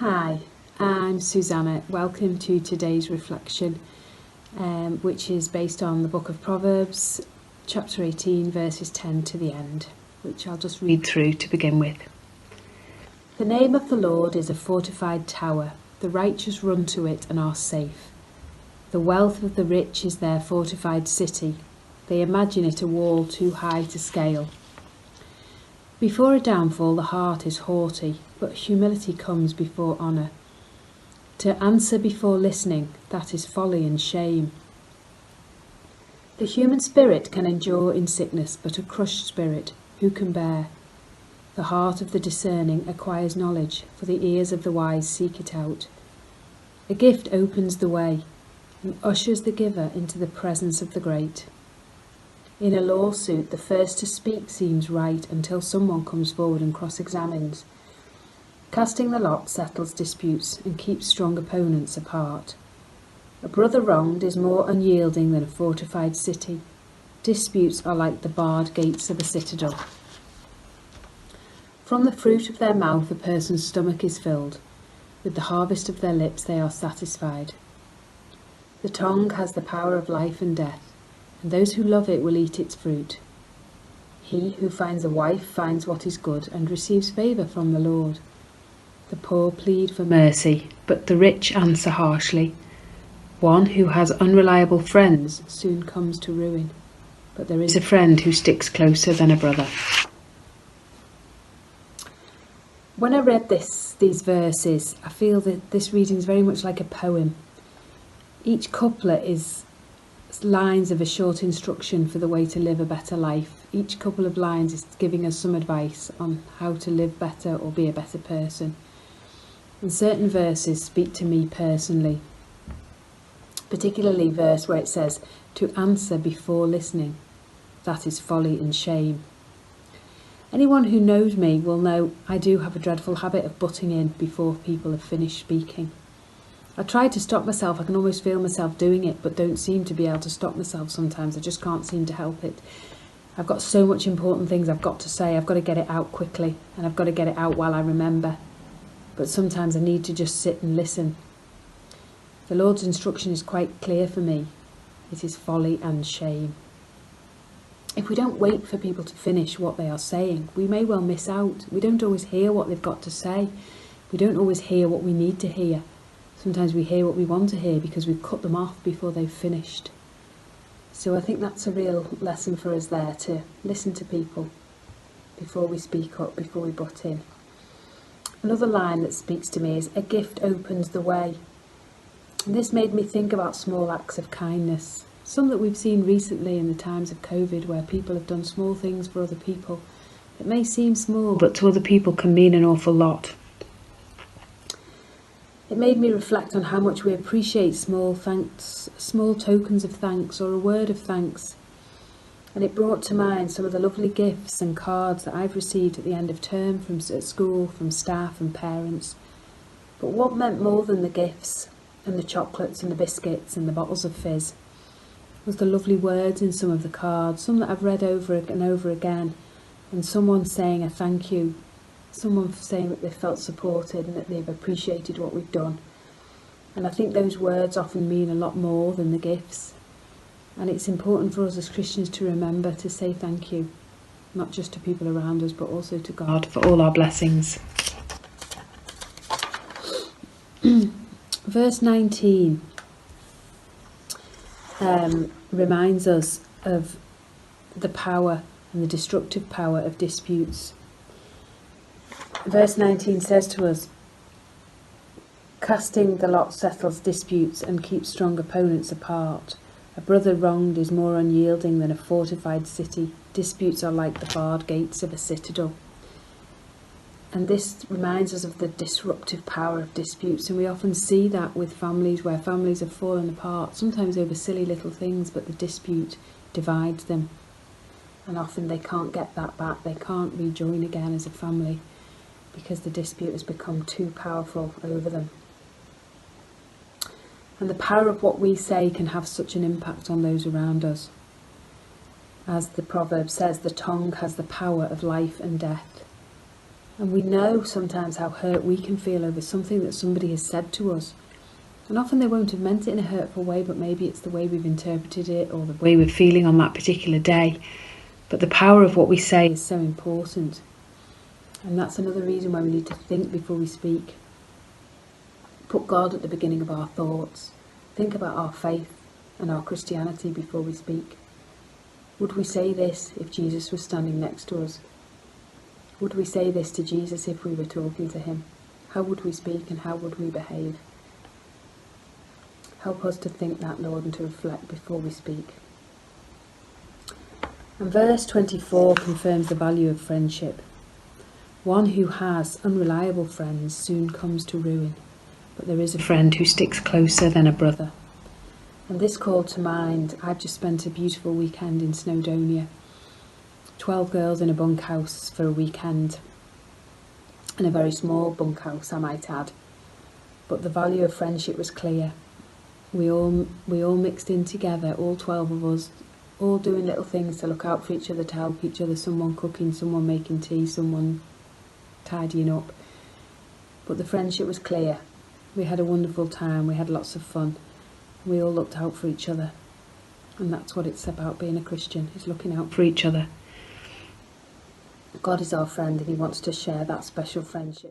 Hi, I'm Suzannah. Welcome to today's reflection, which is based on the book of Proverbs, chapter 18, verses 10 to the end, which I'll just read through to begin with. The name of the Lord is a fortified tower. The righteous run to it and are safe. The wealth of the rich is their fortified city. They imagine it a wall too high to scale. Before a downfall, the heart is haughty, but humility comes before honour. To answer before listening, that is folly and shame. The human spirit can endure in sickness, but a crushed spirit who can bear? The heart of the discerning acquires knowledge, for the ears of the wise seek it out. A gift opens the way and ushers the giver into the presence of the great. In a lawsuit, the first to speak seems right until someone comes forward and cross-examines. Casting the lot settles disputes and keeps strong opponents apart. A brother wronged is more unyielding than a fortified city. Disputes are like the barred gates of a citadel. From the fruit of their mouth a person's stomach is filled. With the harvest of their lips they are satisfied. The tongue has the power of life and death, and those who love it will eat its fruit. He who finds a wife finds what is good and receives favour from the Lord. The poor plead for mercy, but the rich answer harshly. One who has unreliable friends soon comes to ruin, but there is a friend who sticks closer than a brother. When I read these verses, I feel that this reading is very much like a poem. Each couplet is lines of a short instruction for the way to live a better life. Each couple of lines is giving us some advice on how to live better or be a better person. And certain verses speak to me personally, particularly verse where it says, to answer before listening, that is folly and shame. Anyone who knows me will know I do have a dreadful habit of butting in before people have finished speaking. I try to stop myself, I can almost feel myself doing it, but don't seem to be able to stop myself sometimes. I just can't seem to help it. I've got so much important things I've got to say, I've got to get it out quickly, and I've got to get it out while I remember. But sometimes I need to just sit and listen. The Lord's instruction is quite clear for me. It is folly and shame. If we don't wait for people to finish what they are saying, we may well miss out. We don't always hear what they've got to say. We don't always hear what we need to hear. Sometimes we hear what we want to hear because we've cut them off before they've finished. So I think that's a real lesson for us there, to listen to people before we speak up, before we butt in. Another line that speaks to me is, a gift opens the way. And this made me think about small acts of kindness. Some that we've seen recently in the times of COVID, where people have done small things for other people. It may seem small, but to other people can mean an awful lot. It made me reflect on how much we appreciate small tokens of thanks or a word of thanks. And it brought to mind some of the lovely gifts and cards that I've received at the end of term at school, from staff and parents. But what meant more than the gifts and the chocolates and the biscuits and the bottles of fizz was the lovely words in some of the cards, some that I've read over and over again, and someone saying a thank you. Someone saying that they felt supported and that they've appreciated what we've done. And I think those words often mean a lot more than the gifts. And it's important for us as Christians to remember to say thank you, not just to people around us, but also to God for all our blessings. Verse 19 reminds us of the power and the destructive power of disputes. Verse 19 says to us, casting the lot settles disputes and keeps strong opponents apart. A brother wronged is more unyielding than a fortified city. Disputes are like the barred gates of a citadel. And this reminds us of the disruptive power of disputes, and we often see that with families, where families have fallen apart, sometimes over silly little things, but the dispute divides them. And often they can't get that back, they can't rejoin again as a family, because the dispute has become too powerful over them. And the power of what we say can have such an impact on those around us. As the proverb says, the tongue has the power of life and death. And we know sometimes how hurt we can feel over something that somebody has said to us. And often they won't have meant it in a hurtful way, but maybe it's the way we've interpreted it or the way we're feeling on that particular day. But the power of what we say is so important. And that's another reason why we need to think before we speak. Put God at the beginning of our thoughts. Think about our faith and our Christianity before we speak. Would we say this if Jesus was standing next to us? Would we say this to Jesus if we were talking to him? How would we speak and how would we behave? Help us to think that, Lord, and to reflect before we speak. And verse 24 confirms the value of friendship. One who has unreliable friends soon comes to ruin, but there is a friend who sticks closer than a brother. And this called to mind, I've just spent a beautiful weekend in Snowdonia. 12 girls in a bunkhouse for a weekend, in a very small bunkhouse, I might add. But the value of friendship was clear. We all mixed in together, all 12 of us, all doing little things to look out for each other, to help each other, someone cooking, someone making tea, someone tidying up. But the friendship was clear. We had a wonderful time, we had lots of fun. We all looked out for each other. And that's what it's about being a Christian, is looking out for each other. God is our friend and he wants to share that special friendship.